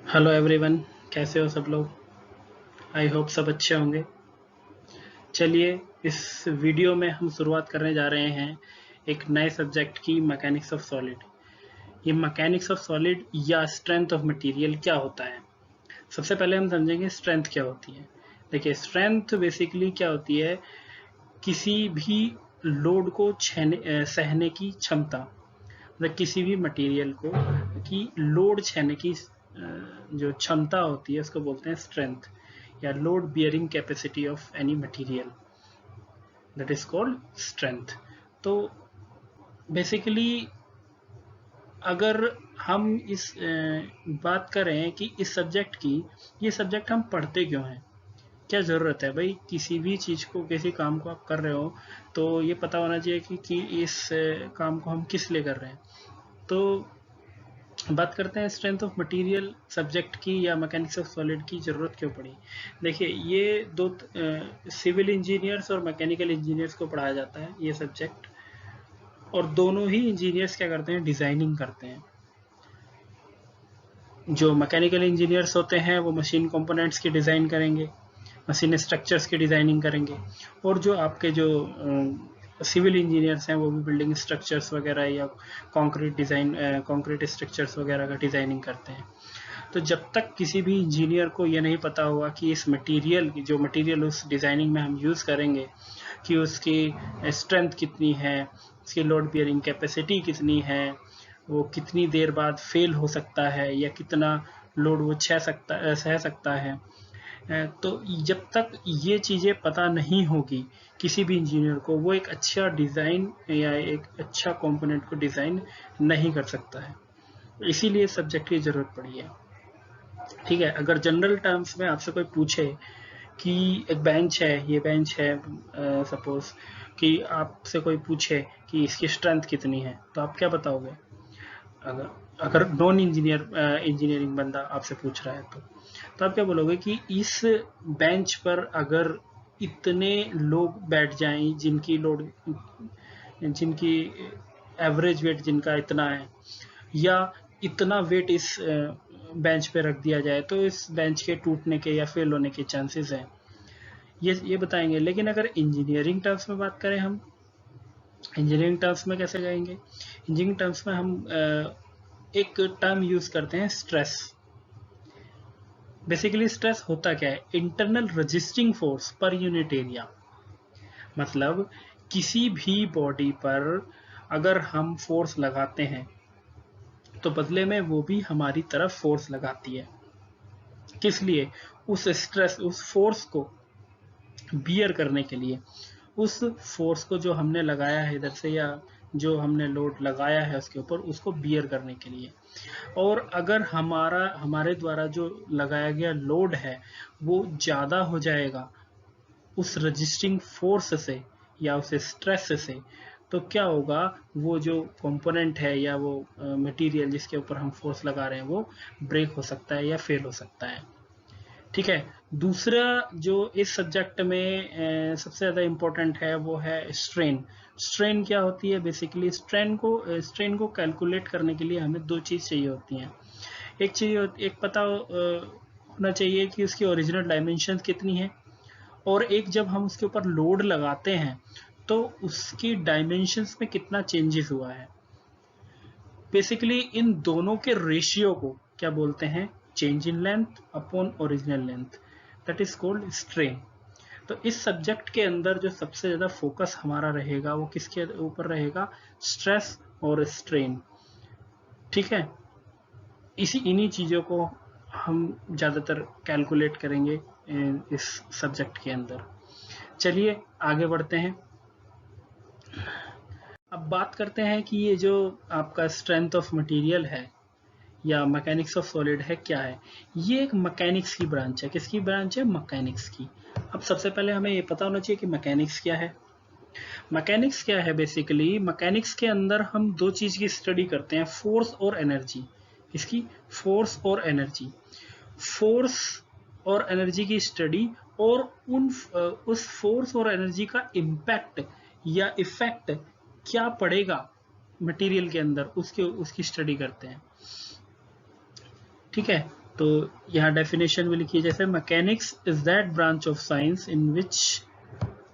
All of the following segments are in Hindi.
हेलो एवरीवन, कैसे हो सब लोग। आई होप सब अच्छे होंगे। चलिए, इस वीडियो में हम शुरुआत करने जा रहे हैं एक नए सब्जेक्ट की, मैकेनिक्स ऑफ सॉलिड। ये मैकेनिक्स ऑफ सॉलिड या स्ट्रेंथ ऑफ मटेरियल क्या होता है। सबसे पहले हम समझेंगे स्ट्रेंथ क्या होती है। देखिए, स्ट्रेंथ बेसिकली क्या होती है, किसी भी लोड को सहने की क्षमता, मतलब किसी भी मटेरियल को की लोड सहने की जो क्षमता होती है उसको बोलते हैं स्ट्रेंथ, या load bearing capacity of any material, that is called strength. तो बेसिकली अगर हम इस बात करें कि इस सब्जेक्ट की, ये सब्जेक्ट हम पढ़ते क्यों हैं, क्या ज़रूरत है भाई। किसी भी चीज़ को, किसी काम को आप कर रहे हो तो ये पता होना चाहिए कि इस काम को हम किस लिए कर रहे हैं। तो बात करते हैं स्ट्रेंथ ऑफ मटेरियल सब्जेक्ट की, या मैकेनिक्स ऑफ सॉलिड की ज़रूरत क्यों पड़ी। देखिए, ये दो सिविल इंजीनियर्स और मैकेनिकल इंजीनियर्स को पढ़ाया जाता है ये सब्जेक्ट, और दोनों ही इंजीनियर्स क्या करते हैं, डिज़ाइनिंग करते हैं। जो मैकेनिकल इंजीनियर्स होते हैं वो मशीन कंपोनेंट्स की डिज़ाइन करेंगे, मशीन स्ट्रक्चर्स की डिज़ाइनिंग करेंगे, और जो आपके जो सिविल इंजीनियर्स हैं वो भी बिल्डिंग स्ट्रक्चर्स वगैरह या कंक्रीट स्ट्रक्चर्स वगैरह का डिज़ाइनिंग करते हैं। तो जब तक किसी भी इंजीनियर को ये नहीं पता होगा कि इस मटेरियल, जो मटेरियल उस डिज़ाइनिंग में हम यूज़ करेंगे, कि उसकी स्ट्रेंथ कितनी है, उसकी लोड बियरिंग कैपेसिटी कितनी है, वो कितनी देर बाद फेल हो सकता है, या कितना लोड वो सह सकता है, तो जब तक ये चीज़ें पता नहीं होगी किसी भी इंजीनियर को, वो एक अच्छा डिज़ाइन या एक अच्छा कंपोनेंट को डिज़ाइन नहीं कर सकता है। इसीलिए सब्जेक्ट की ज़रूरत पड़ी है। ठीक है, अगर जनरल टर्म्स में आपसे कोई पूछे कि एक बेंच है, ये बेंच है, सपोज कि आपसे कोई पूछे कि इसकी स्ट्रेंथ कितनी है, तो आप क्या बताओगे। अगर अगर नॉन इंजीनियरिंग बंदा आपसे पूछ रहा है तो आप क्या बोलोगे कि इस बेंच पर अगर इतने लोग बैठ जाएं जिनकी एवरेज वेट जिनका इतना है, या इतना वेट इस बेंच पे रख दिया जाए तो इस बेंच के टूटने के या फेल होने के चांसेस हैं, ये बताएंगे। लेकिन अगर इंजीनियरिंग टर्म्स में बात करें, हम इंजीनियरिंग टर्म्स में कैसे जाएंगे, इंजीनियरिंग टर्म्स में हम एक टर्म यूज करते हैं, स्ट्रेस। बेसिकली स्ट्रेस होता क्या है, internal resisting force per unit area. मतलब किसी भी बॉडी पर अगर हम फोर्स लगाते हैं तो बदले में वो भी हमारी तरफ फोर्स लगाती है। किस लिए, उस स्ट्रेस, उस फोर्स को बियर करने के लिए, उस फोर्स को जो हमने लगाया है इधर से, या जो हमने लोड लगाया है उसके ऊपर, उसको बियर करने के लिए। और अगर हमारे द्वारा जो लगाया गया लोड है वो ज़्यादा हो जाएगा उस रजिस्टिंग फोर्स से या उस स्ट्रेस से, तो क्या होगा, वो जो कंपोनेंट है या वो मटेरियल जिसके ऊपर हम फोर्स लगा रहे हैं वो ब्रेक हो सकता है या फेल हो सकता है। ठीक है। दूसरा जो इस सब्जेक्ट में सबसे ज़्यादा इम्पोर्टेंट है वो है स्ट्रेन। स्ट्रेन क्या होती है, बेसिकली स्ट्रेन को कैलकुलेट करने के लिए हमें दो चीज़ चाहिए होती हैं। एक पता होना चाहिए कि उसकी ओरिजिनल डायमेंशन कितनी है, और एक जब हम उसके ऊपर लोड लगाते हैं तो उसकी डायमेंशंस में कितना चेंजेस हुआ है। बेसिकली इन दोनों के रेशियो को क्या बोलते हैं, change in length upon original length, that is called strain. तो इस सब्जेक्ट के अंदर जो सबसे ज़्यादा फोकस हमारा रहेगा वो किसके ऊपर रहेगा, स्ट्रेस और स्ट्रेन। ठीक है, इन्हीं चीज़ों को हम ज़्यादातर कैलकुलेट करेंगे इस सब्जेक्ट के अंदर। चलिए आगे बढ़ते हैं। अब बात करते हैं कि ये जो आपका स्ट्रेंथ ऑफ मटेरियल है या मैकेनिक्स ऑफ सॉलिड है क्या है। ये एक मैकेनिक्स की ब्रांच है। किसकी ब्रांच है, मैकेनिक्स की। अब सबसे पहले हमें ये पता होना चाहिए कि मैकेनिक्स क्या है। मैकेनिक्स क्या है, बेसिकली मैकेनिक्स के अंदर हम दो चीज़ की स्टडी करते हैं, फोर्स और एनर्जी। इसकी फोर्स और एनर्जी, फोर्स और एनर्जी की स्टडी, और उस फोर्स और एनर्जी का इम्पैक्ट या इफेक्ट क्या पड़ेगा मटेरियल के अंदर, उसकी स्टडी करते हैं। ठीक है, तो यहाँ डेफिनेशन भी लिखिए, जैसे mechanics is that branch of science in which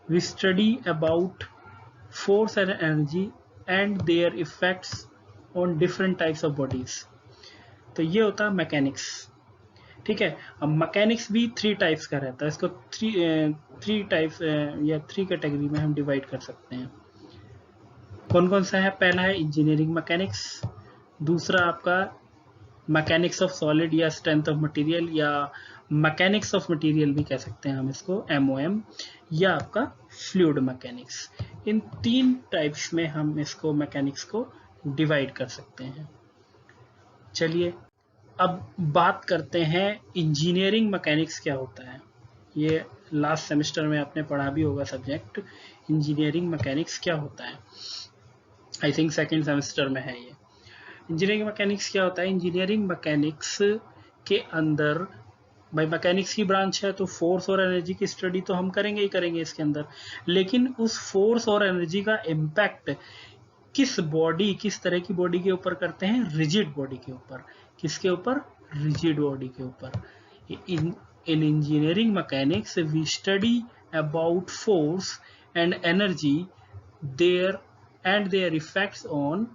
we study about force and energy and their effects on different types of bodies. तो ये होता है मैकेनिक्स। ठीक है, अब मैकेनिक्स भी 3 टाइप्स का रहता है, इसको थ्री टाइप्स या 3 कैटेगरी में हम डिवाइड कर सकते हैं। कौन कौन सा है? पहला है इंजीनियरिंग मैकेनिक्स, दूसरा आपका मैकेनिक्स ऑफ सॉलिड या स्ट्रेंथ ऑफ मटेरियल, या मैकेनिक्स ऑफ मटेरियल भी कह सकते हैं हम इसको, MOM, या आपका फ्लूइड मैकेनिक्स। इन 3 टाइप्स में हम इसको मैकेनिक्स को डिवाइड कर सकते हैं। चलिए अब बात करते हैं इंजीनियरिंग मैकेनिक्स क्या होता है। ये लास्ट सेमेस्टर में आपने पढ़ा भी होगा सब्जेक्ट, इंजीनियरिंग मैकेनिक्स क्या होता है। आई थिंक सेकेंड सेमेस्टर में है ये। इंजीनियरिंग मैकेनिक्स क्या होता है? इंजीनियरिंग मैकेनिक्स के अंदर, भाई मैकेनिक्स की ब्रांच है तो फोर्स और एनर्जी की स्टडी तो हम करेंगे ही करेंगे इसके अंदर, लेकिन उस फोर्स और एनर्जी का इम्पैक्ट किस तरह की बॉडी के ऊपर करते हैं? रिजिड बॉडी के ऊपर। किसके ऊपर? रिजिड बॉडी के ऊपर। In engineering mechanics we study about force and energy their effects on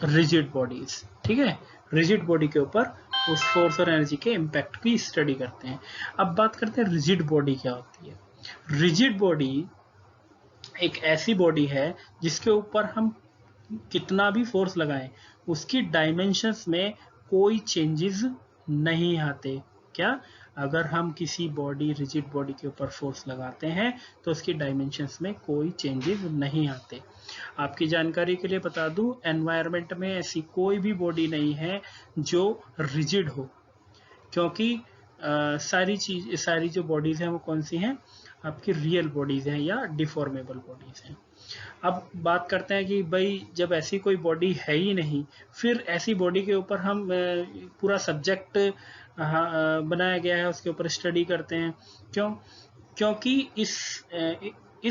rigid bodies. ठीक है, रिजिड बॉडी के ऊपर उस फोर्स और एनर्जी के इम्पैक्ट की स्टडी करते हैं। अब बात करते हैं रिजिड बॉडी क्या होती है। रिजिड बॉडी एक ऐसी बॉडी है जिसके ऊपर हम कितना भी फोर्स लगाएं उसकी डायमेंशंस में कोई चेंजेस नहीं आते। क्या? अगर हम किसी रिजिड बॉडी के ऊपर फोर्स लगाते हैं तो उसकी डायमेंशंस में कोई चेंजेस नहीं आते। आपकी जानकारी के लिए बता दूं, एनवायरनमेंट में ऐसी कोई भी बॉडी नहीं है जो रिजिड हो, क्योंकि सारी जो बॉडीज हैं वो कौन सी हैं? आपकी रियल बॉडीज हैं या डिफॉर्मेबल बॉडीज हैं। अब बात करते हैं कि भाई जब ऐसी कोई बॉडी है ही नहीं, फिर ऐसी बॉडी के ऊपर हम पूरा सब्जेक्ट बनाया गया है, उसके ऊपर स्टडी करते हैं। क्यों? क्योंकि इस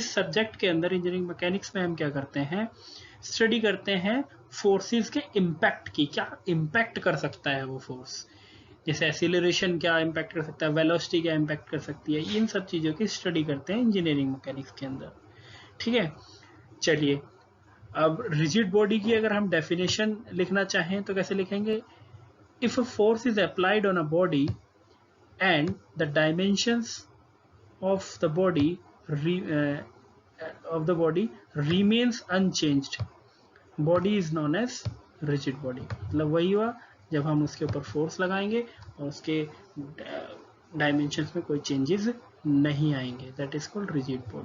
सब्जेक्ट के अंदर इंजीनियरिंग मैकेनिक्स में हम क्या करते हैं? स्टडी करते हैं फोर्सेस के इम्पैक्ट की। क्या इम्पैक्ट कर सकता है वो फोर्स, जैसे एक्सीलरेशन क्या इम्पैक्ट कर सकता है, वेलोसिटी क्या इम्पैक्ट कर सकती है, इन सब चीज़ों की स्टडी करते हैं इंजीनियरिंग मैकेनिक्स के अंदर। ठीक है, चलिए अब रिजिड बॉडी की अगर हम डेफिनेशन लिखना चाहें तो कैसे लिखेंगे? If a force is applied on a body and the dimensions of the body remains unchanged, body is known as rigid body. मतलब वही हुआ जब हम उसके ऊपर फोर्स लगाएंगे और उसके डायमेंशंस में कोई चेंजेस नहीं आएंगे, that is called rigid body.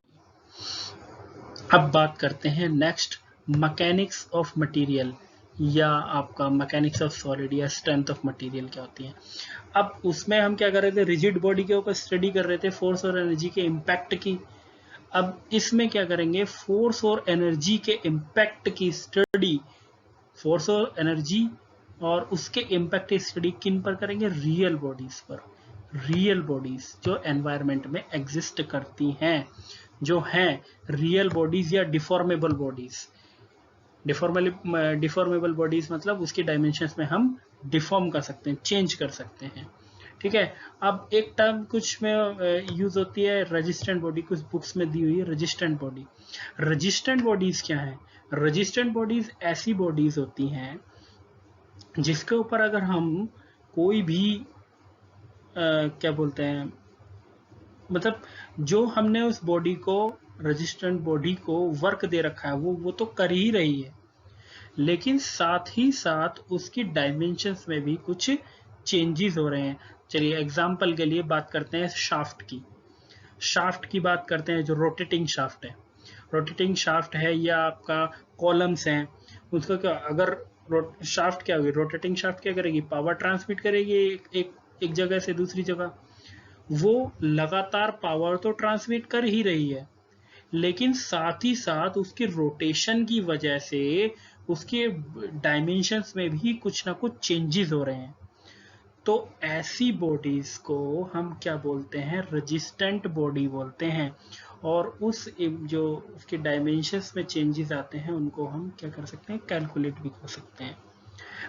अब बात करते हैं नेक्स्ट, मैकेनिक्स ऑफ मटेरियल, या आपका मैकेनिक्स ऑफ सॉलिड या स्ट्रेंथ ऑफ मटेरियल क्या होती है। अब उसमें हम क्या कर रहे थे? रिजिड बॉडी के ऊपर स्टडी कर रहे थे फोर्स और एनर्जी के इम्पैक्ट की। अब इसमें क्या करेंगे? फोर्स और एनर्जी के इम्पैक्ट की स्टडी, फोर्स और एनर्जी और उसके इम्पैक्ट की स्टडी किन पर करेंगे? रियल बॉडीज पर। रियल बॉडीज जो एनवायरनमेंट में एग्जिस्ट करती हैं, जो हैं रियल बॉडीज या डिफॉर्मेबल बॉडीज। डिफॉर्मेबल बॉडीज मतलब उसकी डायमेंशंस में हम डिफॉर्म कर सकते हैं, चेंज कर सकते हैं। ठीक है, अब एक टर्म कुछ में यूज होती है रेजिस्टेंट बॉडी, कुछ बुक्स में दी हुई है रेजिस्टेंट बॉडी। रेजिस्टेंट बॉडीज क्या है? रेजिस्टेंट बॉडीज ऐसी बॉडीज होती हैं जिसके ऊपर अगर हम कोई भी क्या बोलते हैं, मतलब जो हमने उस बॉडी को, रेजिस्टेंट बॉडी को वर्क दे रखा है वो तो कर ही रही है, लेकिन साथ ही साथ उसकी डायमेंशंस में भी कुछ चेंजेस हो रहे हैं। चलिए एग्जांपल के लिए बात करते हैं शाफ्ट की बात करते हैं। जो रोटेटिंग शाफ्ट है या आपका कॉलम्स हैं, उसका क्या, अगर शाफ्ट क्या होगी? रोटेटिंग शाफ्ट क्या करेगी? पावर ट्रांसमिट करेगी एक जगह से दूसरी जगह। वो लगातार पावर तो ट्रांसमिट कर ही रही है, लेकिन साथ ही साथ उसके रोटेशन की वजह से उसके डायमेंशंस में भी कुछ ना कुछ चेंजेस हो रहे हैं। तो ऐसी बॉडीज को हम क्या बोलते हैं? रेजिस्टेंट बॉडी बोलते हैं। और उस जो उसके डायमेंशंस में चेंजेस आते हैं उनको हम क्या कर सकते हैं? कैलकुलेट भी कर सकते हैं।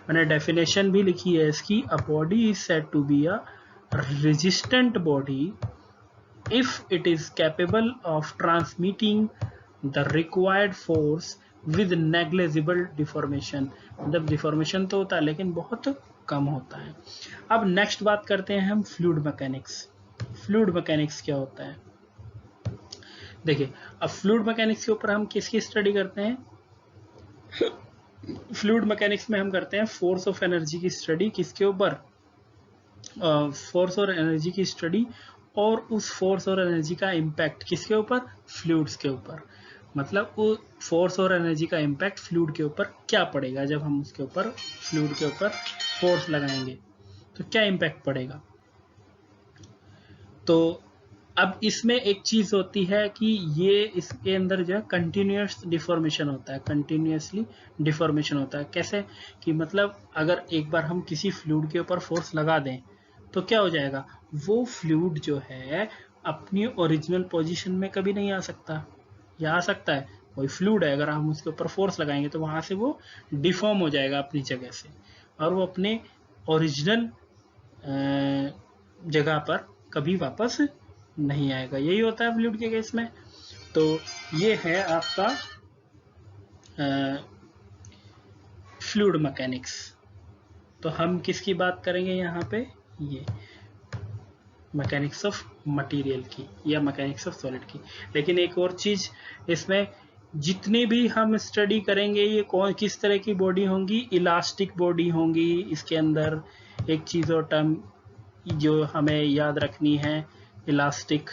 मैंने डेफिनेशन भी लिखी है इसकी। A body is said to be a resistant body if it is capable of transmitting the required force with negligible deformation। मतलब डिफॉर्मेशन तो होता है लेकिन बहुत कम होता है। अब नेक्स्ट बात करते हैं हम फ्लूइड मैकेनिक्स। फ्लूइड मैकेनिक्स क्या होता है? देखिए, अब फ्लूइड मैकेनिक्स के ऊपर हम किसकी स्टडी करते हैं? फ्लूइड मैकेनिक्स में हम करते हैं फोर्स ऑफ एनर्जी की स्टडी। किसके ऊपर? फोर्स और एनर्जी की स्टडी, और उस फोर्स और एनर्जी का इम्पैक्ट किसके ऊपर? फ्लूइड्स के ऊपर। मतलब वो फोर्स और एनर्जी का इम्पैक्ट फ्लूइड के ऊपर क्या पड़ेगा जब हम उसके ऊपर, फ्लूइड के ऊपर फोर्स लगाएंगे तो क्या इम्पैक्ट पड़ेगा। तो अब इसमें एक चीज होती है कि ये इसके अंदर जो है कंटिन्यूअस डिफॉर्मेशन होता है, कंटिन्यूअसली डिफॉर्मेशन होता है। कैसे? कि मतलब अगर एक बार हम किसी फ्लूइड के ऊपर फोर्स लगा दें तो क्या हो जाएगा, वो फ्लूइड जो है अपनी ओरिजिनल पोजीशन में कभी नहीं आ सकता, या आ सकता है? कोई फ्लूइड है, अगर हम उसके ऊपर फोर्स लगाएंगे तो वहां से वो डिफॉर्म हो जाएगा अपनी जगह से, और वो अपने ओरिजिनल जगह पर कभी वापस नहीं आएगा। यही होता है फ्लूइड के केस में। तो ये है आपका फ्लूइड मैकेनिक्स। तो हम किसकी बात करेंगे यहाँ पे? ये मैकेनिक्स ऑफ मटेरियल की या मैकेनिक्स ऑफ सॉलिड की। लेकिन एक और चीज इसमें, जितनी भी हम स्टडी करेंगे ये कौन किस तरह की बॉडी होंगी? इलास्टिक बॉडी होंगी। इसके अंदर एक चीज और टर्म जो हमें याद रखनी है, इलास्टिक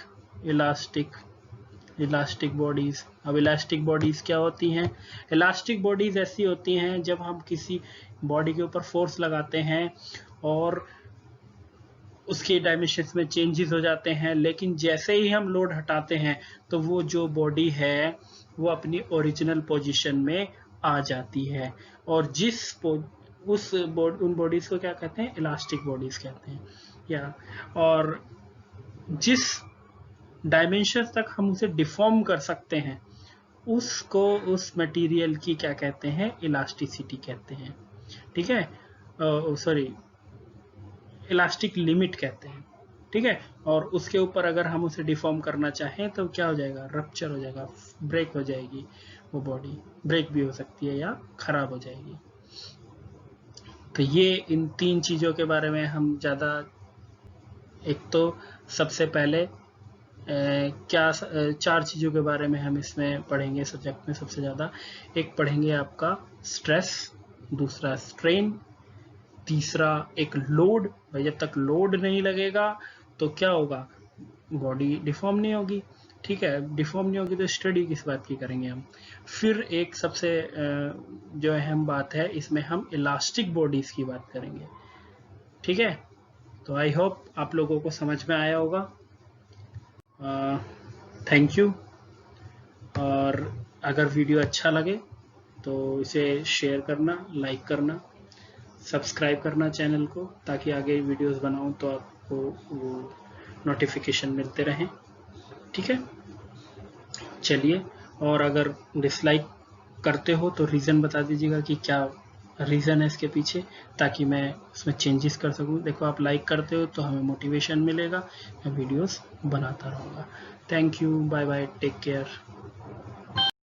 बॉडीज। अब इलास्टिक बॉडीज क्या होती हैं? इलास्टिक बॉडीज ऐसी होती हैं जब हम किसी बॉडी के ऊपर फोर्स लगाते हैं और उसके डायमेंशंस में चेंजेस हो जाते हैं, लेकिन जैसे ही हम लोड हटाते हैं तो वो जो बॉडी है वो अपनी ओरिजिनल पोजीशन में आ जाती है। और उन बॉडीज को क्या कहते हैं? इलास्टिक बॉडीज कहते हैं। या और जिस डायमेंशन तक हम उसे डिफॉर्म कर सकते हैं उसको, उस मटेरियल की क्या कहते हैं? इलास्टिसिटी कहते हैं। ठीक है, सॉरी, इलास्टिक लिमिट कहते हैं। ठीक है, और उसके ऊपर अगर हम उसे डिफॉर्म करना चाहें तो क्या हो जाएगा? रप्चर हो जाएगा, ब्रेक हो जाएगी वो बॉडी, ब्रेक भी हो सकती है या खराब हो जाएगी। तो ये इन तीन चीज़ों के बारे में हम ज़्यादा, एक तो सबसे पहले चार चीज़ों के बारे में हम इसमें पढ़ेंगे सब्जेक्ट में सबसे ज़्यादा। एक पढ़ेंगे आपका स्ट्रेस, दूसरा स्ट्रेन, तीसरा एक लोड। भाई जब तक लोड नहीं लगेगा तो क्या होगा? बॉडी डिफॉर्म नहीं होगी। ठीक है, डिफॉर्म नहीं होगी तो स्टडी किस बात की करेंगे हम। फिर एक सबसे जो अहम बात है, इसमें हम इलास्टिक बॉडीज की बात करेंगे। ठीक है, तो आई होप आप लोगों को समझ में आया होगा। Thank you. और अगर वीडियो अच्छा लगे तो इसे शेयर करना, लाइक करना, सब्सक्राइब करना चैनल को, ताकि आगे वीडियोस बनाऊं तो आपको वो नोटिफिकेशन मिलते रहें। ठीक है, चलिए। और अगर डिसलाइक करते हो तो रीज़न बता दीजिएगा कि क्या रीज़न है इसके पीछे, ताकि मैं उसमें चेंजेस कर सकूं। देखो, आप लाइक करते हो तो हमें मोटिवेशन मिलेगा, मैं वीडियोस बनाता रहूँगा। Thank you, bye bye, take care.